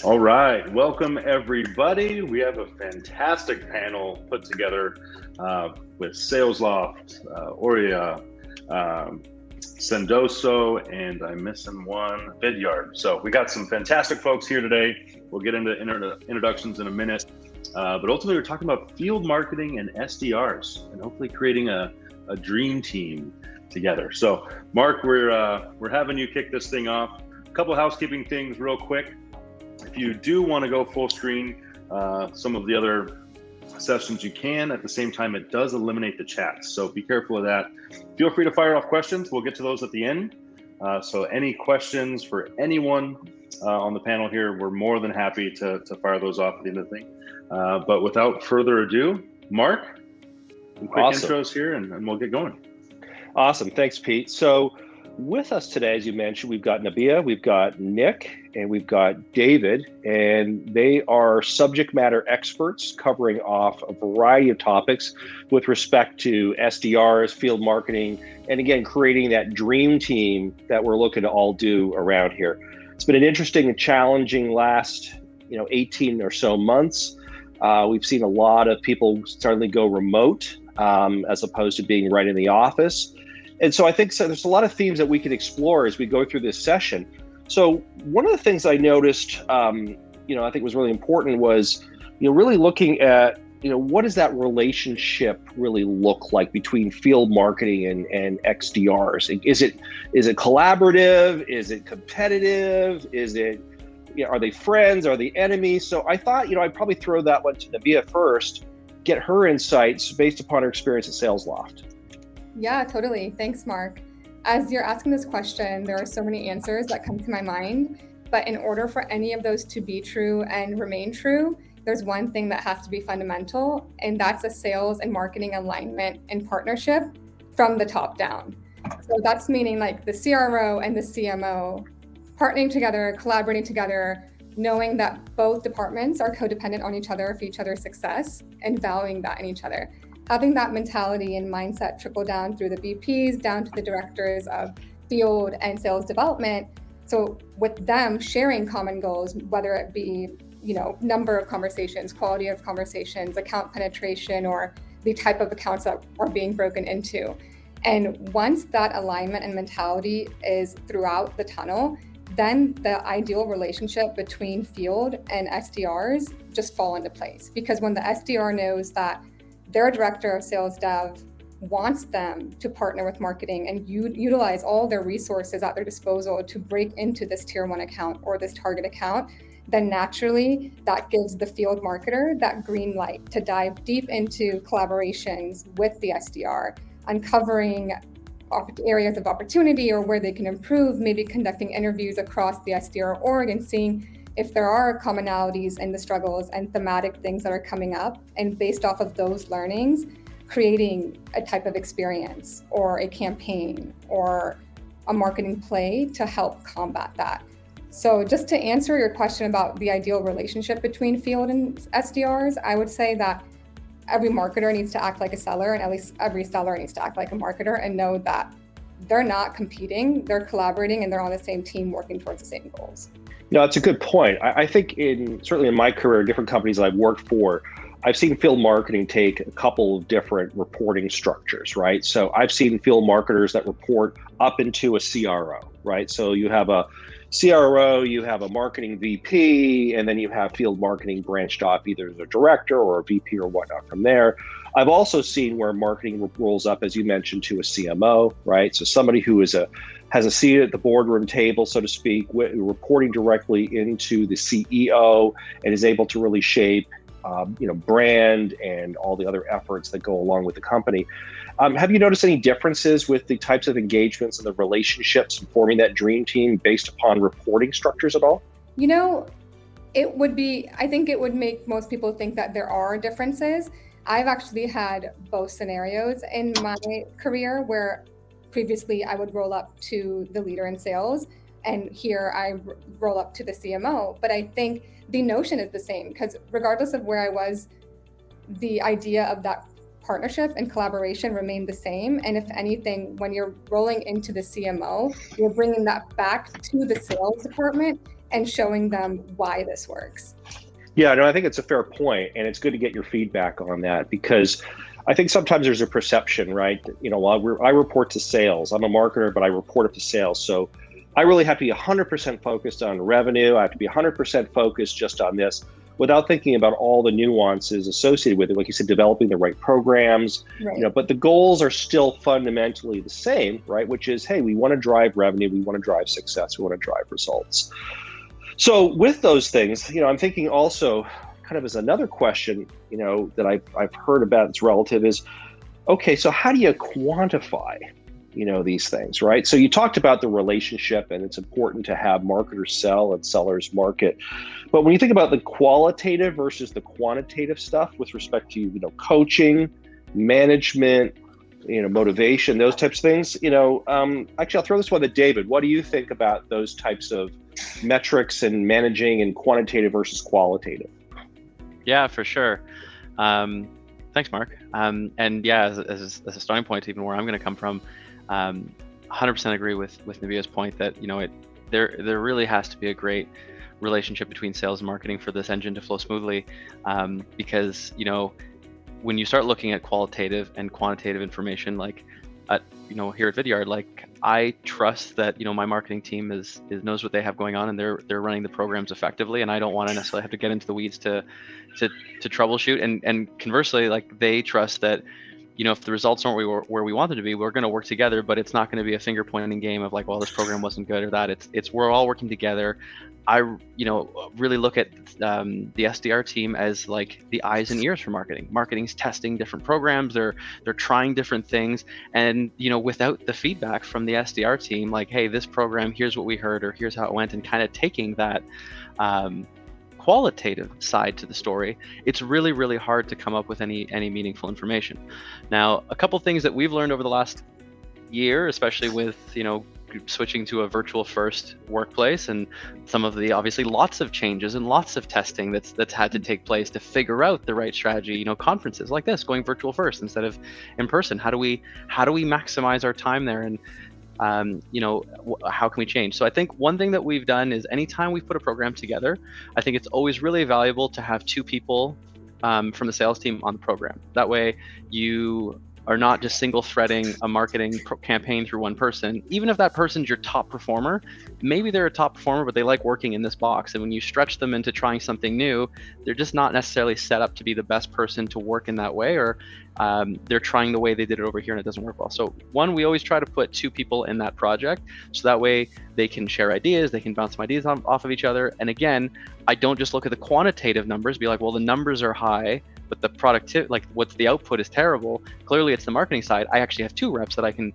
All right, welcome everybody. We have a fantastic panel put together with SalesLoft, Aurea, Sendoso, and I'm missing one, Vidyard. So we got some fantastic folks here today. We'll get into introductions in a minute, but ultimately we're talking about field marketing and SDRs, and hopefully creating a dream team together. So Mark, we're having you kick this thing off. A couple housekeeping things real quick. If you do want to go full screen, some of the other sessions you can. At the same time, it does eliminate the chat, so be careful of that. Feel free to fire off questions. We'll get to those at the end. So any questions for anyone on the panel here, we're more than happy to fire those off at the end of the thing. But without further ado, Mark, some quick intros here and we'll get going. Awesome. Thanks, Pete. So with us today, as you mentioned, we've got Nabiha, we've got Nick, and we've got David, and they are subject matter experts covering off a variety of topics with respect to SDRs, field marketing, and again, creating that dream team that we're looking to all do around here. It's been an interesting and challenging last 18 or so months. We've seen a lot of people suddenly go remote as opposed to being right in the office. And so I think there's a lot of themes that we can explore as we go through this session. So one of the things I noticed, I think was really important was, really looking at, what does that relationship really look like between field marketing and XDRs? Is it collaborative? Is it competitive? Is it, are they friends? Are they enemies? So I thought, I'd probably throw that one to Nabiha first, get her insights based upon her experience at SalesLoft. Yeah, totally. Thanks, Mark. As you're asking this question, there are so many answers that come to my mind, but in order for any of those to be true and remain true, there's one thing that has to be fundamental, and that's a sales and marketing alignment and partnership from the top down. So that's meaning like the CRO and the CMO partnering together, collaborating together, knowing that both departments are codependent on each other for each other's success and valuing that in each other. Having that mentality and mindset trickle down through the VPs, down to the directors of field and sales development. So with them sharing common goals, whether it be, number of conversations, quality of conversations, account penetration, or the type of accounts that are being broken into. And once that alignment and mentality is throughout the tunnel, then the ideal relationship between field and SDRs just fall into place. Because when the SDR knows that their director of sales dev wants them to partner with marketing and utilize all their resources at their disposal to break into this tier 1 account or this target account, then naturally that gives the field marketer that green light to dive deep into collaborations with the SDR, uncovering areas of opportunity or where they can improve, maybe conducting interviews across the SDR org and seeing if there are commonalities in the struggles and thematic things that are coming up, and based off of those learnings, creating a type of experience or a campaign or a marketing play to help combat that. So just to answer your question about the ideal relationship between field and SDRs, I would say that every marketer needs to act like a seller, and at least every seller needs to act like a marketer and know that they're not competing, they're collaborating, and they're on the same team working towards the same goals. It's a good point. I think certainly in my career, different companies I've worked for, I've seen field marketing take a couple of different reporting structures, right? So I've seen field marketers that report up into a CRO, right? So you have a CRO, you have a marketing VP, and then you have field marketing branched off either as a director or a VP or whatnot from there. I've also seen where marketing rolls up, as you mentioned, to a CMO, right? So somebody who has a seat at the boardroom table, so to speak, reporting directly into the CEO and is able to really shape, brand and all the other efforts that go along with the company. Have you noticed any differences with the types of engagements and the relationships and forming that dream team based upon reporting structures at all? I think it would make most people think that there are differences. I've actually had both scenarios in my career where previously I would roll up to the leader in sales, and here I roll up to the CMO. But I think the notion is the same, because regardless of where I was, the idea of that partnership and collaboration remained the same. And if anything, when you're rolling into the CMO, you're bringing that back to the sales department and showing them why this works. Yeah, no, I think it's a fair point, and it's good to get your feedback on that, because I think sometimes there's a perception, right? You know, I report to sales. I'm a marketer, but I report it to sales. So I really have to be 100% focused on revenue. I have to be 100% focused just on this without thinking about all the nuances associated with it. Like you said, developing the right programs, Right. You know, but the goals are still fundamentally the same, right? Which is, hey, we want to drive revenue. We want to drive success. We want to drive results. So with those things, you know, I'm thinking also kind of as another question, you know, that I've heard about that's relative is, okay, so how do you quantify, you know, these things, right? So you talked about the relationship, and it's important to have marketers sell and sellers market. But when you think about the qualitative versus the quantitative stuff with respect to, you know, coaching, management, you know, motivation, those types of things, you know, actually, I'll throw this one to David. What do you think about those types of metrics and managing and quantitative versus qualitative? Yeah, for sure. Thanks, Mark. And yeah, as a starting point, even where I'm going to come from, 100% agree with Nabiha's point that, you know, there really has to be a great relationship between sales and marketing for this engine to flow smoothly, because, you know, when you start looking at qualitative and quantitative information, like you know, here at Vidyard, like I trust that, you know, my marketing team knows what they have going on, and they're running the programs effectively, and I don't want to necessarily have to get into the weeds to troubleshoot. And conversely, like they trust that, you know, if the results aren't where we want them to be, we're going to work together, but it's not going to be a finger pointing game of like, well, this program wasn't good or that. It's we're all working together. I, you know, really look at the SDR team as like the eyes and ears for marketing. Marketing's testing different programs. They're trying different things. And, you know, without the feedback from the SDR team, like, hey, this program, here's what we heard, or here's how it went, and kind of taking that qualitative side to the story, it's really, really hard to come up with any meaningful information. Now, a couple things that we've learned over the last year, especially with, you know, switching to a virtual first workplace, and some of the obviously lots of changes and lots of testing that's had to take place to figure out the right strategy. You know, conferences like this, going virtual first instead of in person. How do we maximize our time there? And you know, how can we change? So I think one thing that we've done is anytime we put a program together, I think it's always really valuable to have two people from the sales team on the program. That way you are not just single threading a marketing campaign through one person. Even if that person's your top performer, maybe they're a top performer, but they like working in this box. And when you stretch them into trying something new, they're just not necessarily set up to be the best person to work in that way, or they're trying the way they did it over here and it doesn't work well. So one, we always try to put two people in that project, so that way they can share ideas, they can bounce some ideas off of each other. And again, I don't just look at the quantitative numbers, be like, well, the numbers are high, but the productivity, like what's the output is terrible. Clearly it's the marketing side. I actually have two reps that I can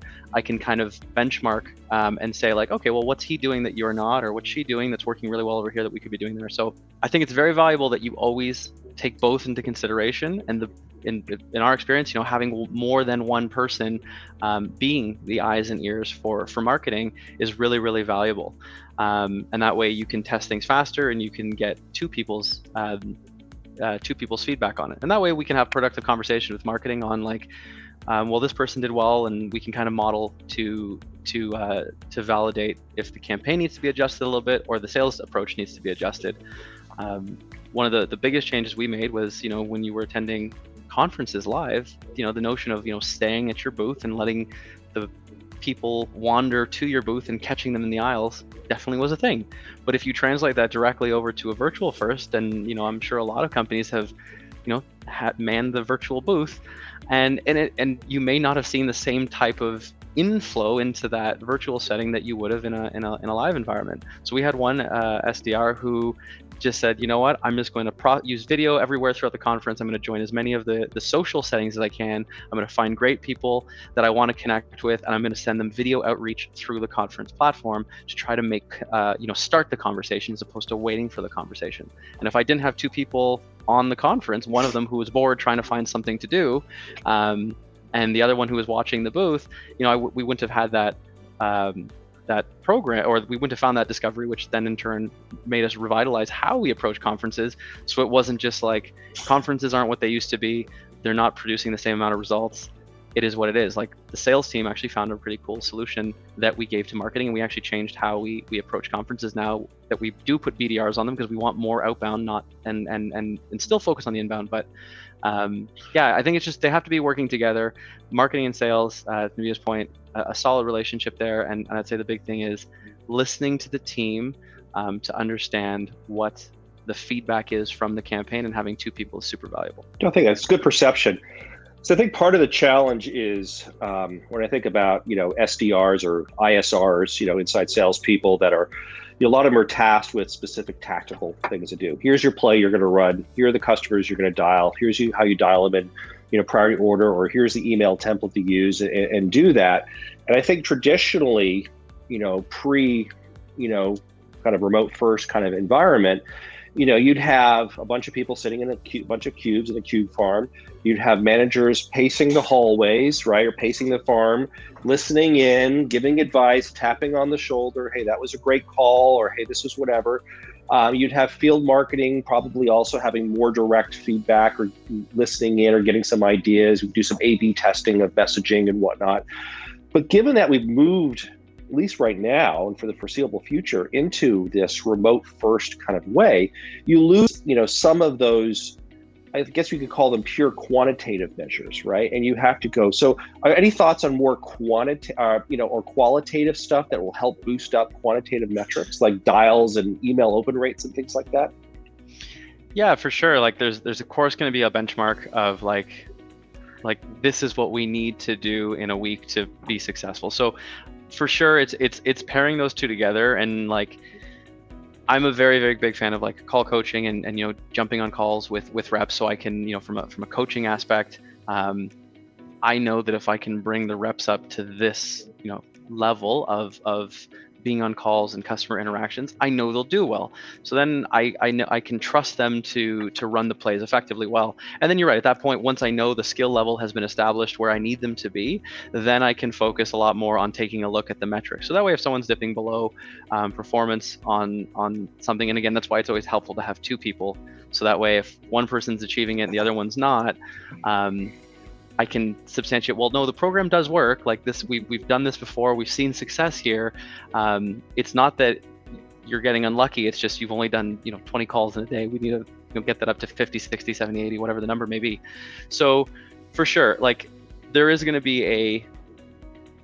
kind of benchmark and say like, okay, well, what's he doing that you're not, or what's she doing that's working really well over here that we could be doing there? So I think it's very valuable that you always take both into consideration. And in our experience, you know, having more than one person being the eyes and ears for marketing is really, really valuable. And that way you can test things faster, and you can get two people's feedback on it. And that way we can have productive conversation with marketing on like, well, this person did well, and we can kind of model to validate if the campaign needs to be adjusted a little bit, or the sales approach needs to be adjusted. One of the biggest changes we made was, you know, when you were attending conferences live, you know, the notion of, you know, staying at your booth and letting the people wander to your booth and catching them in the aisles definitely was a thing. But if you translate that directly over to a virtual first, and, you know, I'm sure a lot of companies have, you know, manned the virtual booth, and you may not have seen the same type of inflow into that virtual setting that you would have in a live environment. So we had one SDR who just said, you know what, I'm just going to use video everywhere throughout the conference. I'm going to join as many of the social settings as I can. I'm going to find great people that I want to connect with, and I'm going to send them video outreach through the conference platform to try to make, you know, start the conversation as opposed to waiting for the conversation. And if I didn't have two people on the conference, one of them who was bored trying to find something to do, and the other one who was watching the booth, you know, we wouldn't have had that program, or we wouldn't have found that discovery, which then in turn made us revitalize how we approach conferences. So it wasn't just like conferences aren't what they used to be, they're not producing the same amount of results. it is what it is. Like the sales team actually found a pretty cool solution that we gave to marketing, and we actually changed how we approach conferences now, that we do put BDRs on them because we want more outbound, not and still focus on the inbound. But I think it's just they have to be working together, marketing and sales. To Nabiha's point, a solid relationship there, and I'd say the big thing is listening to the team to understand what the feedback is from the campaign, and having two people is super valuable. I think that's good perception. So I think part of the challenge is when I think about, SDRs or ISRs, inside salespeople that are, a lot of them are tasked with specific tactical things to do. Here's your play you're going to run. Here are the customers you're going to dial. Here's how you dial them in, priority order, or here's the email template to use and do that. And I think traditionally, pre, kind of remote first kind of environment, you'd have a bunch of people sitting in a bunch of cubes in a cube farm. You'd have managers pacing the hallways, right? Or pacing the farm, listening in, giving advice, tapping on the shoulder. Hey, that was a great call, or hey, this is whatever. You'd have field marketing probably also having more direct feedback, or listening in, or getting some ideas. We do some A/B testing of messaging and whatnot. But given that we've moved, at least right now and for the foreseeable future, into this remote first kind of way, you lose, some of those, I guess we could call them pure quantitative measures, right? And you have to go. So any thoughts on more or qualitative stuff that will help boost up quantitative metrics like dials and email open rates and things like that? Yeah, for sure. Like there's of course going to be a benchmark of like this is what we need to do in a week to be successful. So for sure, it's pairing those two together. And like I'm a very, very big fan of like call coaching and jumping on calls with reps, so I can from a coaching aspect, I know that if I can bring the reps up to this level of being on calls and customer interactions, I know they'll do well. So then I know I can trust them to run the plays effectively well. And then you're right, at that point, once I know the skill level has been established where I need them to be, then I can focus a lot more on taking a look at the metrics. So that way, if someone's dipping below performance on something, and again, that's why it's always helpful to have two people. So that way, if one person's achieving it and the other one's not, I can substantiate, well, no, the program does work. Like this, we've done this before. We've seen success here. It's not that you're getting unlucky. It's just you've only done 20 calls in a day. We need to get that up to 50, 60, 70, 80, whatever the number may be. So for sure, like there is going to be a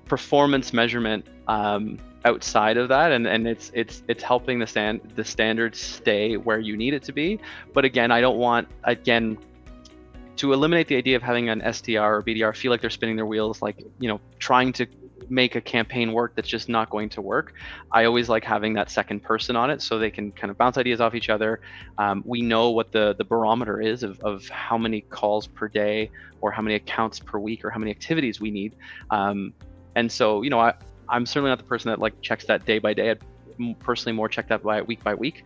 performance measurement outside of that, and it's helping the standards stay where you need it to be. But again, I don't want to eliminate the idea of having an SDR or BDR feel like they're spinning their wheels, like, trying to make a campaign work that's just not going to work. I always like having that second person on it so they can kind of bounce ideas off each other. We know what the barometer is of how many calls per day, or how many accounts per week, or how many activities we need. And so, I'm certainly not the person that like checks that day by day. I'd personally more check that by week.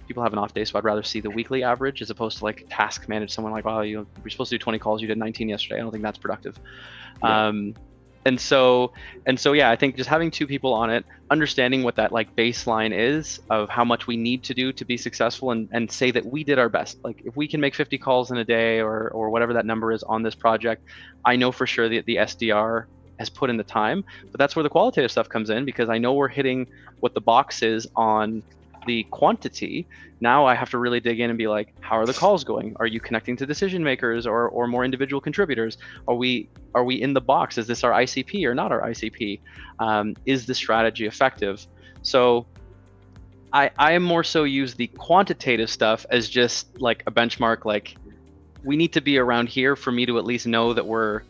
People have an off day, so I'd rather see the weekly average as opposed to like task manage someone like, well, you're supposed to do 20 calls, you did 19 yesterday. I don't think that's productive. Yeah. And so yeah, I think just having two people on it, understanding what that like baseline is of how much we need to do to be successful, and say that we did our best. Like if we can make 50 calls in a day or whatever that number is on this project, I know for sure that the SDR has put in the time, but that's where the qualitative stuff comes in, because I know we're hitting what the box is on the quantity. Now I have to really dig in and be like, how are the calls going? Are you connecting to decision makers or more individual contributors? Are we in the box? Is this our ICP or not our ICP? Is the strategy effective? So I am more so use the quantitative stuff as just like a benchmark, like we need to be around here for me to at least know that we're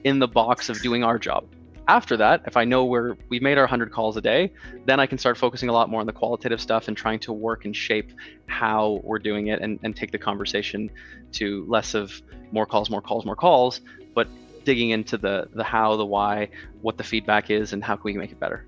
in the box of doing our job. After that, if I know we've made our 100 calls a day, then I can start focusing a lot more on the qualitative stuff and trying to work and shape how we're doing it, and take the conversation to less of more calls, but digging into the how, the why, what the feedback is, and how can we make it better.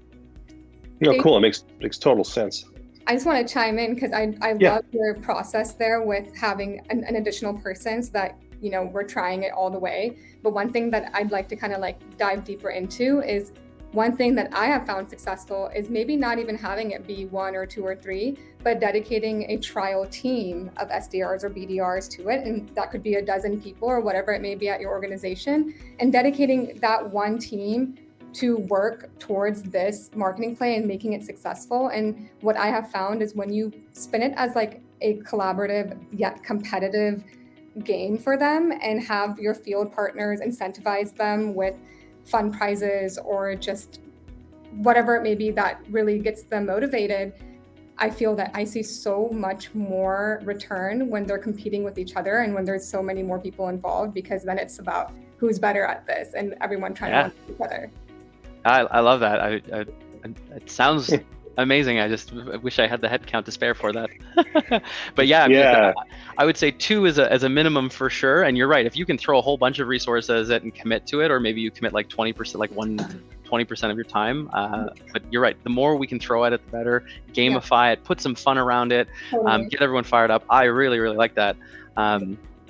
Cool. It makes total sense. I just want to chime in because I love your process there with having an additional person, so that we're trying it all the way. But one thing that I'd like to kind of like dive deeper into is one thing that I have found successful is maybe not even having it be 1 or 2 or 3, but dedicating a trial team of SDRs or BDRs to it. And that could be a dozen people or whatever it may be at your organization, and dedicating that one team to work towards this marketing play and making it successful. And what I have found is when you spin it as like a collaborative yet competitive game for them and have your field partners incentivize them with fun prizes or just whatever it may be that really gets them motivated, I feel that I see so much more return when they're competing with each other and when there's so many more people involved, because then it's about who's better at this and everyone trying to work with each other. I love that. It sounds amazing. I just wish I had the head count to spare for that. But yeah, I mean, I would say 2 as a minimum for sure. And you're right. If you can throw a whole bunch of resources at and commit to it, or maybe you commit like 20%, like 20% of your time. But you're right. The more we can throw at it, the better. Gamify it, put some fun around it, get everyone fired up. I really, really like that.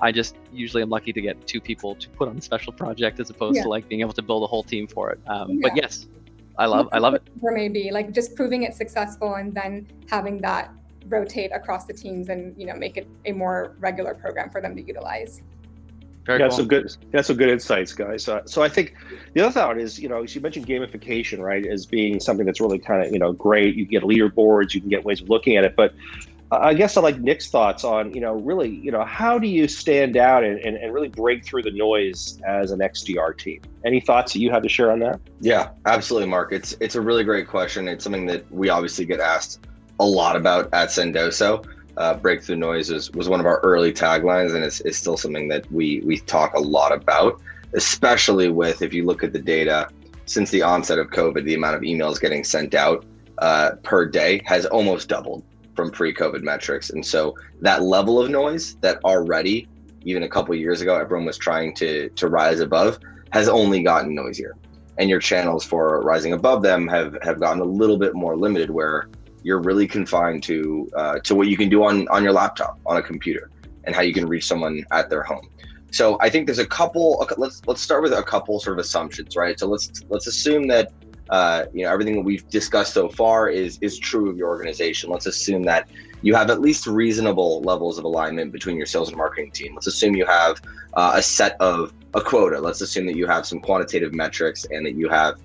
I just usually am lucky to get 2 people to put on a special project as opposed to like being able to build a whole team for it. But yes, I love it. Or maybe like just proving it successful and then having that rotate across the teams and, you know, make it a more regular program for them to utilize. Very cool. That's some good insights, guys. So I think the other thought is, you know, you mentioned gamification, right, as being something that's really kind of, you know, great. You can get leaderboards, you can get ways of looking at it, but I guess I like Nick's thoughts on, you know, really, you know, how do you stand out and really break through the noise as an XDR team? Any thoughts that you have to share on that? Yeah, absolutely, Mark. It's a really great question. It's something that we obviously get asked a lot about at Sendoso. Breakthrough noise was one of our early taglines, and it's still something that we talk a lot about, especially with, if you look at the data, since the onset of COVID, the amount of emails getting sent out per day has almost doubled from pre-COVID metrics. And so that level of noise that already, even a couple of years ago, everyone was trying to rise above, has only gotten noisier. And your channels for rising above them have gotten a little bit more limited, where you're really confined to what you can do on your laptop, on a computer, and how you can reach someone at their home. So I think there's a couple, let's start with a couple sort of assumptions, right? So let's assume that you know, everything that we've discussed so far is true of your organization. Let's assume that you have at least reasonable levels of alignment between your sales and marketing team. Let's assume you have a quota. Let's assume that you have some quantitative metrics and that you have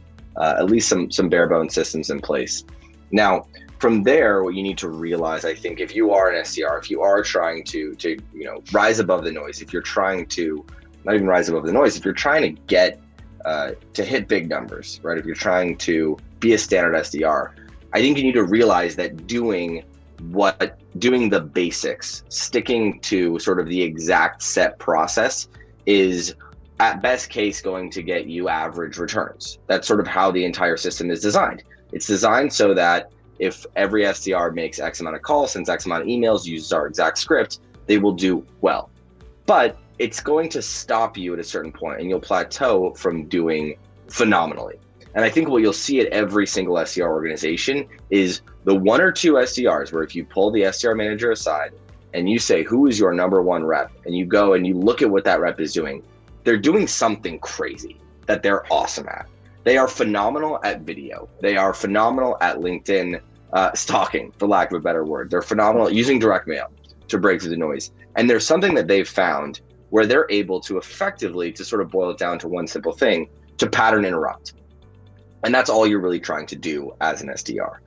at least some bare bones systems in place. Now, from there, what you need to realize, I think, if you are an SDR, if you are trying to you know, rise above the noise, if you're trying to not even rise above the noise, if you're trying to get to hit big numbers, right? If you're trying to be a standard SDR, I think you need to realize that doing the basics, sticking to sort of the exact set process is at best case going to get you average returns. That's sort of how the entire system is designed. It's designed so that if every SDR makes X amount of calls, sends X amount of emails, uses our exact script, they will do well. But it's going to stop you at a certain point and you'll plateau from doing phenomenally. And I think what you'll see at every single SDR organization is the 1 or 2 SDRs where if you pull the SDR manager aside and you say, who is your number 1 rep? And you go and you look at what that rep is doing, they're doing something crazy that they're awesome at. They are phenomenal at video. They are phenomenal at LinkedIn stalking, for lack of a better word. They're phenomenal at using direct mail to break through the noise. And there's something that they've found where they're able to effectively, to sort of boil it down to one simple thing, to pattern interrupt. And that's all you're really trying to do as an SDR.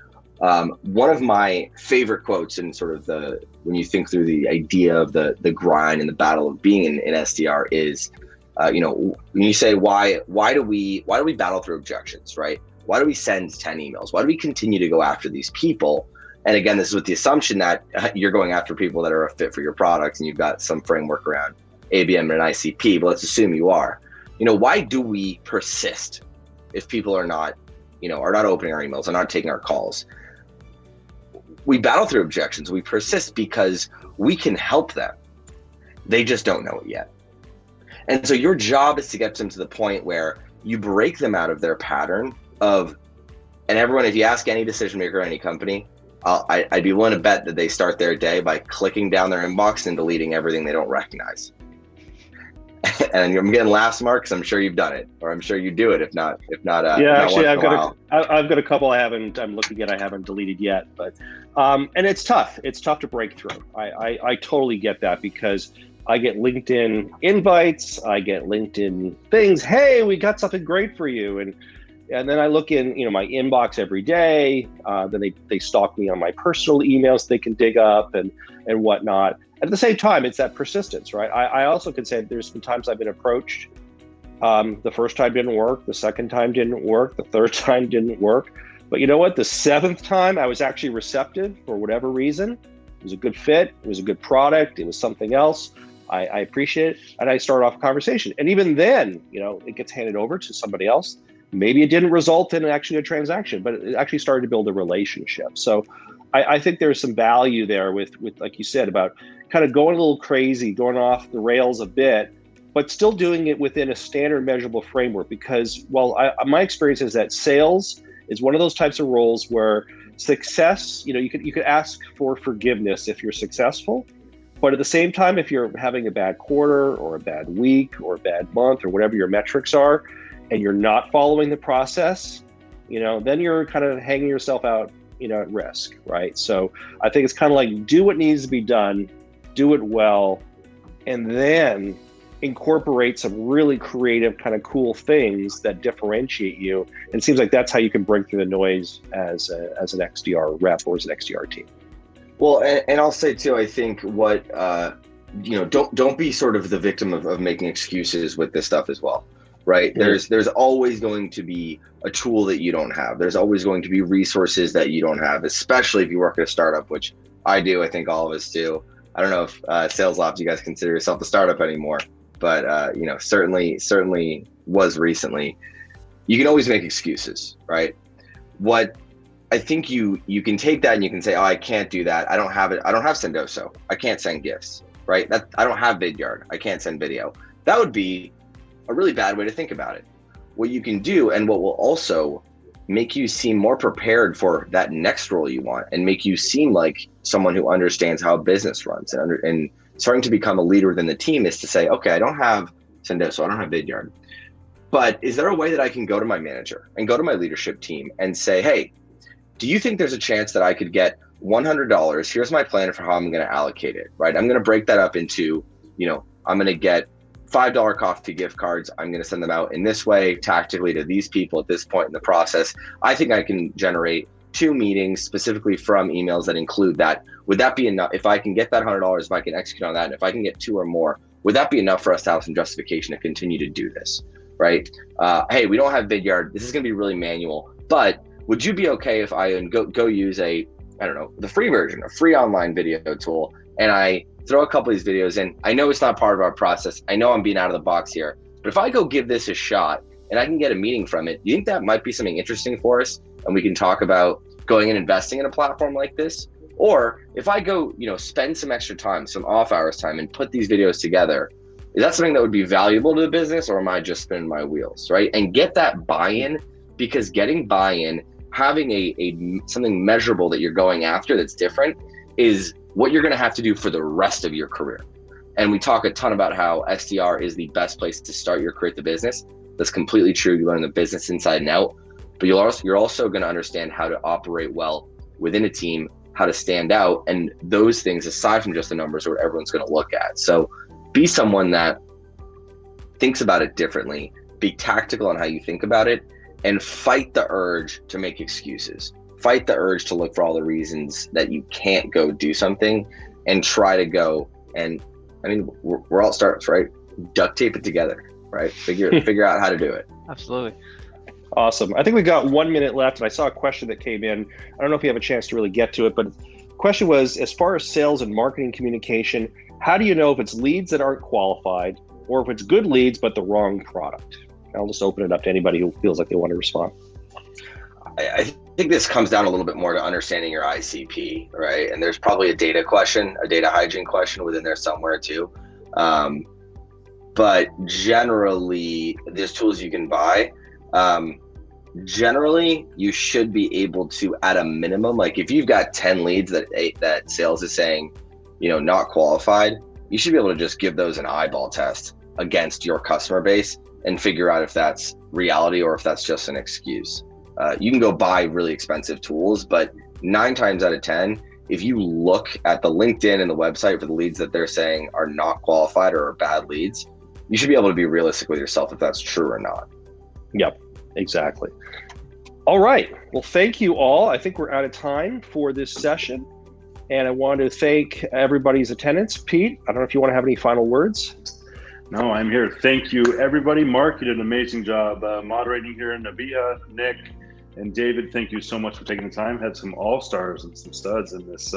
One of my favorite quotes in sort of when you think through the idea of the grind and the battle of being an SDR is, you know, when you say, why do we battle through objections, right? Why do we send 10 emails? Why do we continue to go after these people? And again, this is with the assumption that you're going after people that are a fit for your product and you've got some framework around ABM and an ICP, but let's assume you are. You know, why do we persist if people are not opening our emails, are not taking our calls? We battle through objections. We persist because we can help them. They just don't know it yet. And so your job is to get them to the point where you break them out of their pattern of, and everyone, if you ask any decision maker at any company, I'd be willing to bet that they start their day by clicking down their inbox and deleting everything they don't recognize. And I'm getting laughs, Mark, because I'm sure you've done it, or I'm sure you do it. If not, yeah, actually, I've got a couple I haven't deleted yet, but and it's tough. It's tough to break through. I totally get that, because I get LinkedIn invites, I get LinkedIn things. Hey, we got something great for you, and then I look in, my inbox every day. Then they stalk me on my personal emails they can dig up and whatnot. At the same time, it's that persistence, right? I also can say there's been times I've been approached. The first time didn't work. The second time didn't work. The third time didn't work. But you know what? The seventh time I was actually receptive for whatever reason. It was a good fit. It was a good product. It was something else. I appreciate it. And I start off a conversation. And even then, it gets handed over to somebody else. Maybe it didn't result in actually a transaction, but it actually started to build a relationship. So I think there's some value there with, like you said, about kind of going a little crazy, going off the rails a bit, but still doing it within a standard measurable framework. Because, my experience is that sales is one of those types of roles where success, you could ask for forgiveness if you're successful, but at the same time, if you're having a bad quarter or a bad week or a bad month or whatever your metrics are, and you're not following the process, then you're kind of hanging yourself out, at risk, right? So I think it's kind of like, do what needs to be done, do it well, and then incorporate some really creative, kind of cool things that differentiate you. And it seems like that's how you can break through the noise as an XDR rep or as an XDR team. Well, and I'll say too, I think what, don't be sort of the victim of making excuses with this stuff as well. Right. Mm-hmm. There's always going to be a tool that you don't have. There's always going to be resources that you don't have, especially if you work at a startup, which I do. I think all of us do. I don't know if Sales Labs, you guys consider yourself a startup anymore, but certainly was recently. You can always make excuses, right? What I think you can take that and you can say, oh, I can't do that. I don't have it. I don't have Sendoso. I can't send gifts, right? I don't have Vidyard. I can't send video. That would be a really bad way to think about it. What you can do, and what will also make you seem more prepared for that next role you want, and make you seem like someone who understands how business runs and starting to become a leader within the team, is to say, okay, I don't have Sendoso, I don't have Vidyard, but is there a way that I can go to my manager and go to my leadership team and say, hey, do you think there's a chance that I could get $100? Here's my plan for how I'm going to allocate it, right? I'm going to break that up into, I'm going to get $5 coffee gift cards. I'm going to send them out in this way, tactically, to these people at this point in the process. I think I can generate 2 meetings specifically from emails that include that. Would that be enough? If I can get that $100, if I can execute on that, and if I can get 2 or more, would that be enough for us to have some justification to continue to do this, right? Hey, we don't have Vidyard. This is going to be really manual, but would you be okay if I go use the free version, a free online video tool, and I throw a couple of these videos in? I know it's not part of our process. I know I'm being out of the box here, but if I go give this a shot and I can get a meeting from it, do you think that might be something interesting for us? And we can talk about going and investing in a platform like this? Or if I go, spend some extra time, some off hours time, and put these videos together, is that something that would be valuable to the business, or am I just spinning my wheels, right? And get that buy-in, because getting buy-in, having a something measurable that you're going after that's different, is what you're going to have to do for the rest of your career. And we talk a ton about how SDR is the best place to start your career at the business. That's completely true. You learn the business inside and out, but you're also going to understand how to operate well within a team, how to stand out, and those things, aside from just the numbers, are what everyone's going to look at. So be someone that thinks about it differently, be tactical on how you think about it, and fight the urge to make excuses. Fight the urge to look for all the reasons that you can't go do something, and try to go. And we're all startups, right? Duct tape it together, right? Figure out how to do it. Absolutely. Awesome. I think we've got 1 minute left, and I saw a question that came in. I don't know if you have a chance to really get to it, but the question was, as far as sales and marketing communication, how do you know if it's leads that aren't qualified, or if it's good leads but the wrong product? I'll just open it up to anybody who feels like they want to respond. I think this comes down a little bit more to understanding your ICP, right? And there's probably a data hygiene question within there somewhere too. But generally, there's tools you can buy. Generally, you should be able to, at a minimum, like if you've got 10 leads that sales is saying, not qualified, you should be able to just give those an eyeball test against your customer base and figure out if that's reality or if that's just an excuse. You can go buy really expensive tools, but 9 times out of 10, if you look at the LinkedIn and the website for the leads that they're saying are not qualified or are bad leads, you should be able to be realistic with yourself if that's true or not. Yep, exactly. All right. Well, thank you all. I think we're out of time for this session. And I want to thank everybody's attendance. Pete, I don't know if you want to have any final words. No, I'm here. Thank you, everybody. Mark, you did an amazing job moderating here. Nabiha, Nick, and David, thank you so much for taking the time. Had some all-stars and some studs in this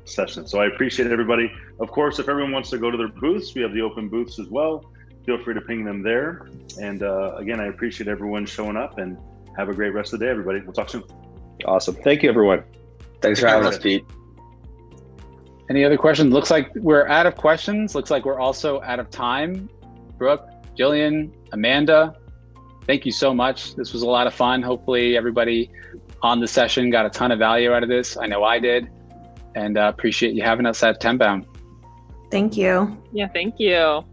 session. So I appreciate everybody. Of course, if everyone wants to go to their booths, we have the open booths as well. Feel free to ping them there. And again, I appreciate everyone showing up, and have a great rest of the day, everybody. We'll talk soon. Awesome. Thank you, everyone. Thanks for having us, Pete. Any other questions? Looks like we're out of questions. Looks like we're also out of time. Brooke, Jillian, Amanda, thank you so much. This was a lot of fun. Hopefully everybody on the session got a ton of value out of this. I know I did. And appreciate you having us at Tenbound. Thank you. Yeah, thank you.